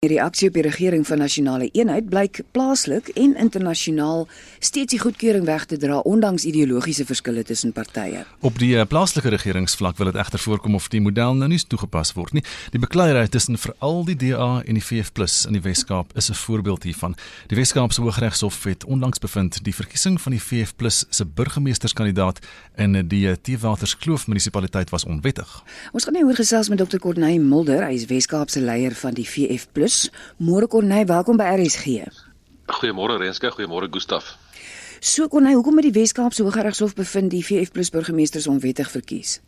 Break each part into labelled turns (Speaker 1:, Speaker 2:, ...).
Speaker 1: Die reaksie op die regering van nasionale eenheid blyk plaaslik en internasionaal steeds die goedkeuring weg te dra, ondanks ideologiese verskille tussen partye.
Speaker 2: Op die plaaslike regeringsvlak wil dit egter voorkom of die model nou nie toegepas word nie. Die bekleierery tussen veral die DA en die VF+ in die Wes-Kaap is 'n voorbeeld hiervan. Die Wes-Kaapse Hooggeregshof het onlangs bevind die verkiesing van die VF+ se burgemeesterskandidaat in die Theewaterskloof munisipaliteit was onwettig.
Speaker 1: Ons gaan nou oor gesels met Dr. Corneille Mulder, hy is Wes-Kaapse leier van die VF+. Môre Corneille, welkom by RSG.
Speaker 3: Goeiemôre Renske, goeiemôre Gustaf.
Speaker 1: So Corneille, hoekom het die Wes-Kaapse Hooggeregshof bevind die VF+ burgemeesters onwettig verkies?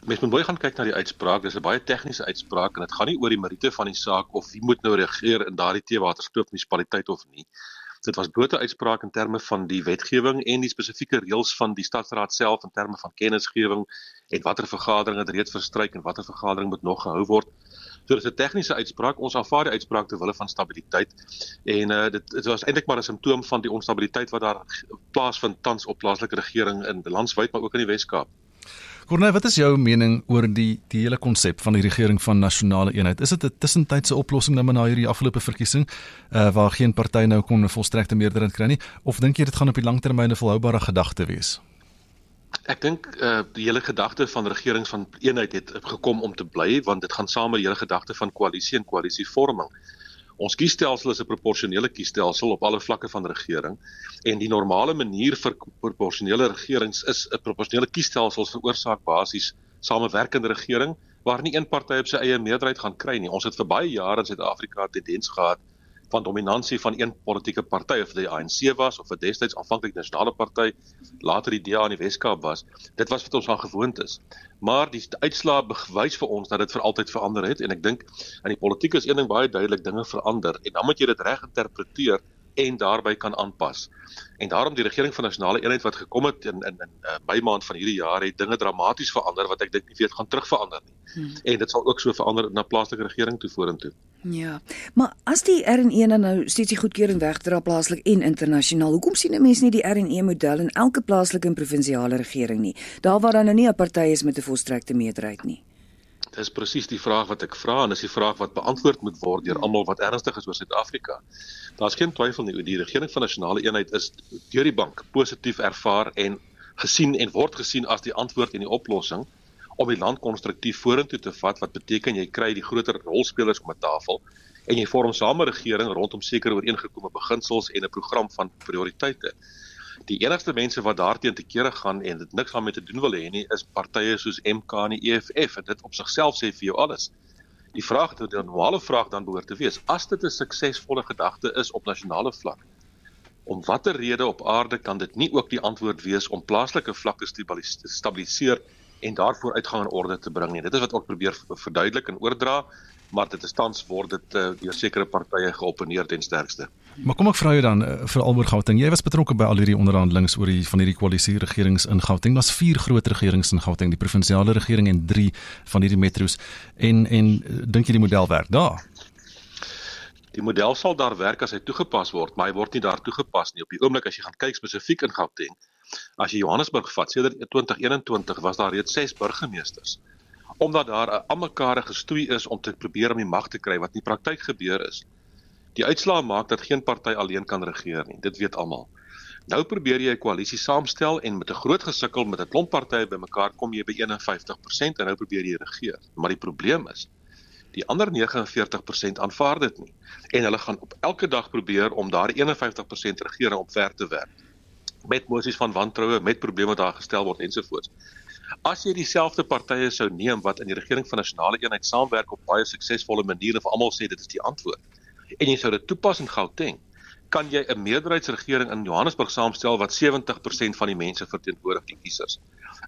Speaker 3: Mens moet mooi gaan kyk na die uitspraak. Dis 'n baie tegniese uitspraak en dit gaan nie oor die meriete van die saak of wie moet nou regeer in daardie Theewaterskloof munisipaliteit of nie. Dit was bloot 'n uitspraak in terme van die wetgewing en die spesifieke reëls van die stadsraad self in terme van kennisgewing en watter vergadering het reeds verstryk en watter vergadering moet nog gehou word. So dit is 'n tegniese uitspraak. Ons aanvaar die uitspraak ter wille van stabiliteit en dit was eintlik maar 'n simptoom van die onstabiliteit wat daar plaasvind tans op plaaslike regering in landswyd, maar ook in die Wes-Kaap.
Speaker 2: Corneille, wat is jou mening oor die hele konsep van die regering van nasionale eenheid? Is dit 'n tussentydse oplossing nou maar na hierdie afgelope verkiesing waar geen party nou kon 'n volstrekte meerderheid kry nie, of dink jy dit gaan op die langtermyn 'n volhoubare gedagte wees?
Speaker 3: Ek dink die hele gedagte van regerings van eenheid het gekom om te bly, want dit gaan saam met die hele gedagte van koalisie en koalisievorming. Ons kiesstelsel is 'n proporsionele kiesstelsel op alle vlakke van regering en die normale manier vir proporsionele regerings is 'n proporsionele kiesstelsel veroorsaak basies samewerkende regering waar nie een party op sy eie meerderheid gaan kry nie. Ons het vir baie jare in Suid-Afrika 'n tendens gehad van dominansie van een politieke party, of dit die ANC was of 'n destyds aanvanklik nasionale party, later die DA in die Wes-Kaap was. Dit was wat ons aan gewoond is. Maar die uitslae bewys vir ons dat dit vir altyd verander het en ek dink in die politiek is een ding baie duidelik, dinge verander en dan moet jy dit reg interpreteer en daarbey kan aanpas. En daarom die regering van nasionale eenheid wat gekom het in Mei maand van hierdie jaar het dinge dramaties verander wat ek dink nie weer gaan terug verander nie. En dit sal ook so verander na plaaslike regering toe vorentoe.
Speaker 1: Ja, maar as die RNE dan nou steeds die goedkeuring wegdra plaaslik en internasionaal, hoekom sien 'n mens nie die RNE model in elke plaaslike en provinsiale regering nie? Daar waar dan nou nie 'n party is met 'n volstrekte meerderheid nie.
Speaker 3: Dis presies die vraag wat ek vra en dis die vraag wat beantwoord moet word deur almal wat ernstig is oor Suid-Afrika. Daar's geen twyfel nie, die regering van nasionale eenheid is deur die bank positief ervaar en gesien en word gesien as die antwoord en die oplossing om die land konstruktief vorentoe te vat, wat beteken jy kry die groter rolspelers om 'n tafel en jy vorm same regering rondom sekere ooreengekomme beginsels en 'n program van prioriteite. Die enigste mense wat daarteen te kere gaan en dit niks daarmee te doen wil hê nie, is partye soos MK en die EFF en dit op sigself sê vir jou alles. Die normale vraag dan behoort te wees, as dit 'n suksesvolle gedagte is op nasionale vlak, om watter rede op aarde kan dit nie ook die antwoord wees om plaaslike vlakke te stabiliseer en daarvoor uitgang in orde te bring nie. Dit is wat ek probeer verduidelik en oordra, maar dit is tans word dit deur sekere partye geopponeer ten sterkste.
Speaker 2: Maar kom ek vra jou dan vir oor Gauteng. Jy was betrokke by al hierdie onderhandelinge oor van hierdie koalisieregerings in Gauteng. Daar's 4 groot regerings in Gauteng, die provinsiale regering en 3 van hierdie metros. En dink jy die model werk daar?
Speaker 3: Die model sal daar werk as hy toegepas word, maar hy word nie daar toegepas nie. Op die oomblik as jy gaan kyk spesifiek in Gauteng, as jy Johannesburg vat, sedert 2021 was daar reeds 6 burgemeesters. Omdat daar 'n almekaar gestoei is om te probeer om die mag te kry wat in die praktyk gebeur is. Die uitslae maak dat geen party alleen kan regeer nie, dit weet almal. Nou probeer jy 'n koalisie saamstel en met 'n groot gesukkel met 'n klomp partye bymekaar kom jy by 51% en nou probeer jy regeer. Maar die probleem is, die ander 49% aanvaar dit nie. En hulle gaan op elke dag probeer om daardie 51% regering omver te werk. Met mosies van wantroue, met probleme wat daar gestel word ensovoorts. As jy dieselfde partye sou neem wat in die regering van nasionale eenheid saamwerk op baie suksesvolle maniere vir almal sê dit is die antwoord, en jy sou dit toepas in Gauteng, kan jy 'n meerderheidsregering in Johannesburg saamstel wat 70% van die mense verteenwoordig, die kiesers.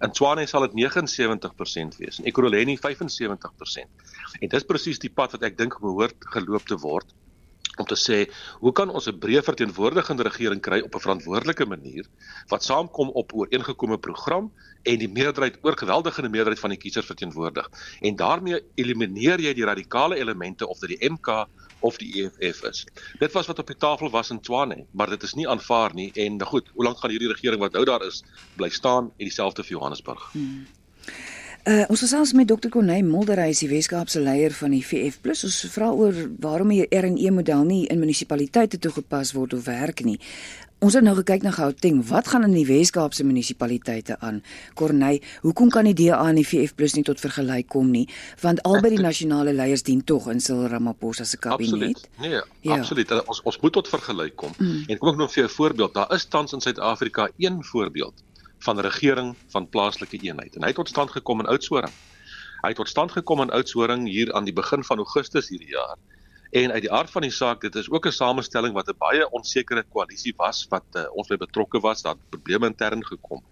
Speaker 3: In Tshwane sal dit 79% wees, in Ekurhuleni 75%. En dis presies die pad wat ek dink behoort geloop te word, om te sê, hoe kan ons 'n breë verteenwoordigende regering kry op 'n verantwoordelike manier, wat saamkom op ooreengekomme program, en die meerderheid, oorgeweldigende meerderheid van die kiesers verteenwoordig. En daarmee elimineer jy die radikale elemente of dit die MK of die EFF is. Dit was wat op die tafel was in Tshwane, maar dit is nie aanvaar nie, en goed, hoe lank gaan hierdie regering wat nou daar is, bly staan, en dieselfde vir Johannesburg?
Speaker 1: Ons gesels met Dr. Corneille Mulder, hy is die Weskaapse leier van die VF+. Ons vra oor waarom die R&E-model nie in munisipaliteite toegepas word of werk nie. Ons het nou gekyk na Gauteng. Wat gaan in die Weskaapse munisipaliteite aan? Corneille, hoekom kan die DA en die VF+ nie tot vergelyk kom nie? Want albei die nasionale leiers dien tog in Cyril Ramaphosa se kabinet.
Speaker 3: Absoluut. Nee, absoluut. Ons moet tot vergelyk kom. En kom ek nog vir jou 'n voorbeeld. Daar is tans in Suid-Afrika een voorbeeld van 'n regering van plaaslike eenheid. En hy het tot stand gekom in Oudtshoorn. Hy het tot stand gekom in Oudtshoorn hier aan die begin van Augustus hierdie jaar. En uit die aard van die saak, dit is ook 'n samestelling wat 'n baie onsekere koalisie was, wat ons by betrokke was, daar het probleme intern gekom.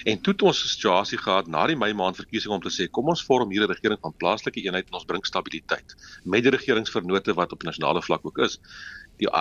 Speaker 3: En toe het ons 'n situasie gehad na die Mei maand verkiesing om te sê, kom ons vorm hier 'n regering van plaaslike eenheid en ons bring stabiliteit met die regeringsvernote wat op nasionale vlak ook is.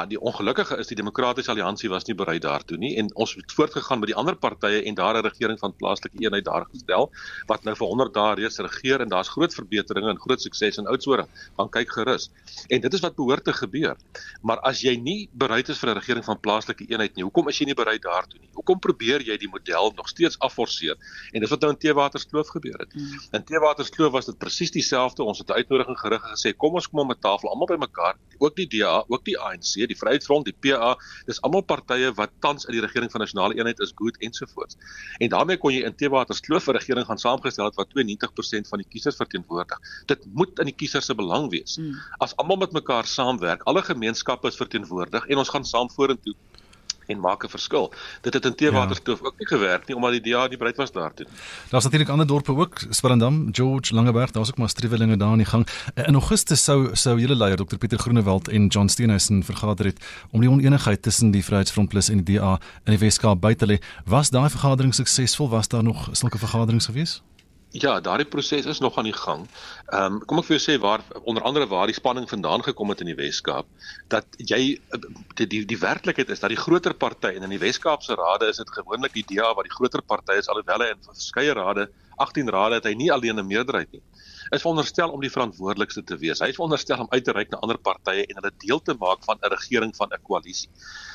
Speaker 3: Die ongelukkige is die Demokratiese Alliansie was nie bereid daartoe nie en ons het voortgegaan met die ander partye en daar 'n regering van plaaslike eenheid daar gestel wat nou vir 100 dae reeds regeer en daar's groot verbeteringe en groot sukses in Oudtshoorn. Gaan kyk gerus. En dit is wat behoort te gebeur. Maar as jy nie bereid is vir 'n regering van plaaslike eenheid nie, hoekom is jy nie bereid daartoe nie? Hoekom probeer jy die model nog steeds afforceer? En dis wat nou in Theewaterskloof gebeur het. In Theewaterskloof was dit presies dieselfde. Ons het 'n uitnodiging gerig en gesê, kom ons kom om 'n tafel almal bymekaar, ook die DA, ook die ANC, die Vryheidsfront, die PA, dis almal partye wat tans in die regering van nasionale eenheid is, goed ensovoorts. En daarmee kon jy in Theewaterskloof 'n regering gaan saamgestel het wat 92% van die kiesers verteenwoordig. Dit moet in die kiesers se belang wees. As almal met mekaar saamwerk, alle gemeenskappe is verteenwoordig en ons gaan saam vorentoe en maak 'n verskil. Dit het in Theewaterskloof ook nie gewerk nie omdat die DA nie bereid was daartoe.
Speaker 2: Daar's natuurlik ander dorpe ook, Swellendam, George, Langeberg, daar's ook maar striwelinge daar in die gang. In Augustus sou julle leier Dr. Pieter Groenewald en John Steenhuisen vergader het om die onenigheid tussen die Vryheidsfront Plus en die DA in die Weskaap by te lê. Was daai vergadering suksesvol? Was daar nog sulke vergaderings gewees?
Speaker 3: Ja, daardie proses is nog aan die gang. Kom ek vir jou sê onder andere waar die spanning vandaan gekom het in die Weskaap, dat jy die werklikheid is dat die groter party en in die Weskaapse rade is dit gewoonlik die DA wat die groter party is, alhoewel hy in verskeie rade, 18 rade het hy nie alleen 'n meerderheid nie. Is veronderstel om die verantwoordelikste te wees. Hy is veronderstel om uit te reik na ander partye en hulle deel te maak van 'n regering van 'n koalisie.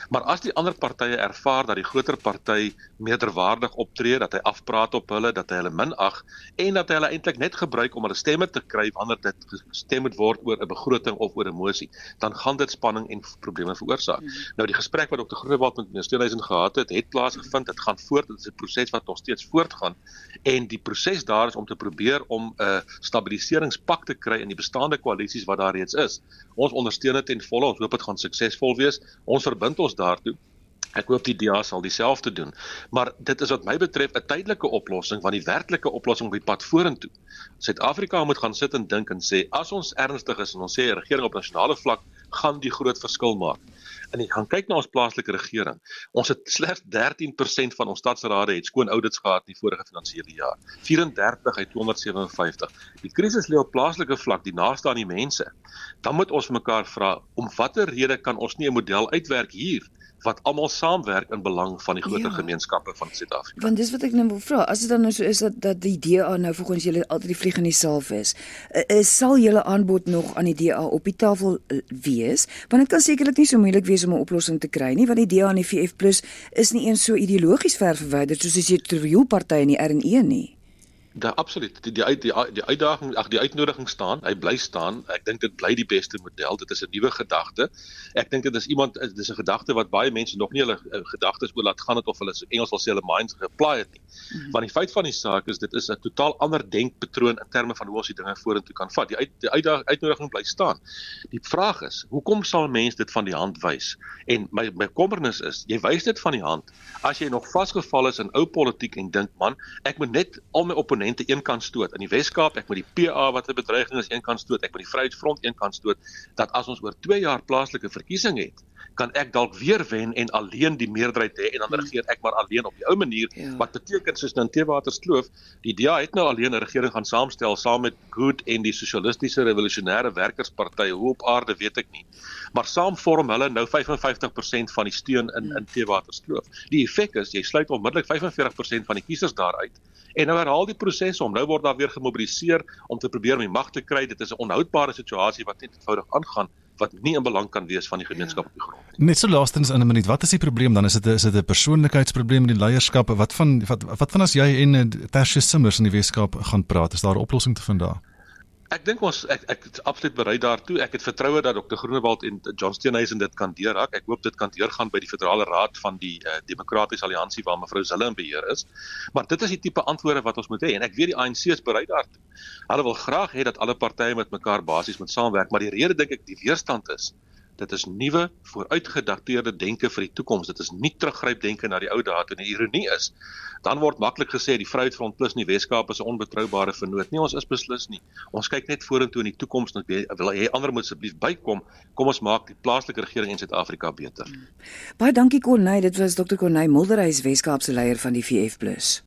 Speaker 3: Maar as die ander partye ervaar dat die groter party meerderwaardig optree, dat hy afpraat op hulle, dat hy hulle minag en dat hy hulle eintlik net gebruik om hulle stemme te kry wanneer dit gestem moet word oor 'n begroting of oor 'n mosie, dan gaan dit spanning en probleme veroorsaak. Nou die gesprek wat Dr. Groenewald met meneer Steenhuisen gehad het plaasgevind, dit gaan voort, dit is 'n proses wat nog steeds voortgaan en die proses daar is om te probeer om 'n stabiliseringspak te kry in die bestaande koalisies wat daar reeds is. Ons ondersteun dit ten volle, ons hoop dit gaan suksesvol wees. Ons verbind ons daartoe. Ek hoop die DA sal dieselfde doen. Maar dit is wat my betref 'n tydelike oplossing, want die werklike oplossing op die pad vorentoe. Suid-Afrika moet gaan sit en dink en sê, as ons ernstig is en ons sê 'n regering op nasionale vlak gaan die groot verskil maak. En ek gaan kyk na ons plaaslike regering. Ons het slegs 13% van ons stadsrade het skoon audits gehad in die vorige finansiële jaar. 34 uit 257. Die krisis lê op plaaslike vlak, die naaste aan die mense. Dan moet ons mekaar vra, om watter rede kan ons nie 'n model uitwerk hier wat almal saamwerk in belang van die groter gemeenskappe van Suid-Afrika.
Speaker 1: Want dis wat ek nou wil vra, as dit dan nou so is dat die DA nou volgens julle altyd die vlieg in die salf is, sal julle aanbod nog aan die DA op die tafel wees? Want dit kan sekerlik nie so moeilik wees om 'n oplossing te kry nie, want die DA en die VF+ is nie eens so ideologies ver verwyderd soos die terreurparty en die R&E nie.
Speaker 3: Absoluut. Die uitdaging, die uitnodiging staan, hy bly staan. Ek dink dit bly die beste model. Dit is 'n nuwe gedagte. Ek dink dit is 'n gedagte wat baie mense nog nie hulle gedagtes oor laat gaan het of hulle Engels wil sê hulle minds geapply het nie. Want die feit van die saak is dit is 'n totaal ander denkpatroon in terme van hoe ons die dinge vorentoe kan vat. Die uitnodiging bly staan. Die vraag is, hoekom sal mense dit van die hand wys? En my kommernis is, jy wys dit van die hand as jy nog vasgevall is in ou politiek en dink, man, ek moet net al my opponente een kant stoot. In die Weskaap, ek moet die PA wat 'n bedreiging is een kant stoot, ek moet die Vryheidsfront een kant stoot, dat as ons oor 2 jaar plaaslike verkiesing het, kan ek dalk weer wen en alleen die meerderheid hê en dan regeer ek maar alleen op die ou manier, wat beteken soos in Theewaterskloof, die DA het nou alleen 'n regering gaan saamstel saam met Good en die Sosialistiese Revolusionêre Werkersparty, hoe op aarde weet ek nie. Maar saam vorm hulle nou 55% van die steun in Theewaterskloof. Die effek is, jy sluit onmiddellik 45% van die kiesers daaruit. En nou herhaal die proses om, nou word daar weer gemobiliseer om te probeer om die mag te kry. Dit is 'n onhoudbare situasie wat net eenvoudig aangaan, wat nie in belang kan wees van die gemeenskap op die grond.
Speaker 2: Net so laastens in 'n minuut, wat is die probleem dan? Is dit 'n persoonlikheidsprobleem in die leierskap? Wat van as jy en Tertius Simmers in die Weskaap gaan praat? Is daar 'n oplossing te vind daar?
Speaker 3: Ek dink ek is absoluut bereid daartoe. Ek het vertroue dat Dr. Groenewald en John Steenhuisen dit kan deurhak. Ek hoop dit kan deurgaan by die Federale Raad van die Demokratiese Alliansie waar mevrou Zille in beheer is. Maar dit is die tipe antwoorde wat ons moet hê en ek weet die ANC is bereid daartoe. Hulle wil graag hê dat alle partye met mekaar basies moet saamwerk, maar die rede dink ek die weerstand is dit is nuwe, vooruitgedateerde denke vir die toekoms. Dit is nie teruggryp denke na die ou dae toe. En die ironie is, dan word maklik gesê die Vryheidsfront Plus in die Weskaap is 'n onbetroubare vennoot. Nee, ons is beslis nie. Ons kyk net vorentoe in die toekoms en wil hê ander moet asseblief bykom. Kom ons maak die plaaslike regering in Suid-Afrika beter.
Speaker 1: Baie dankie Corneille, dit was Dr. Corneille Mulderhuis, Weskaapse leier van die VF+.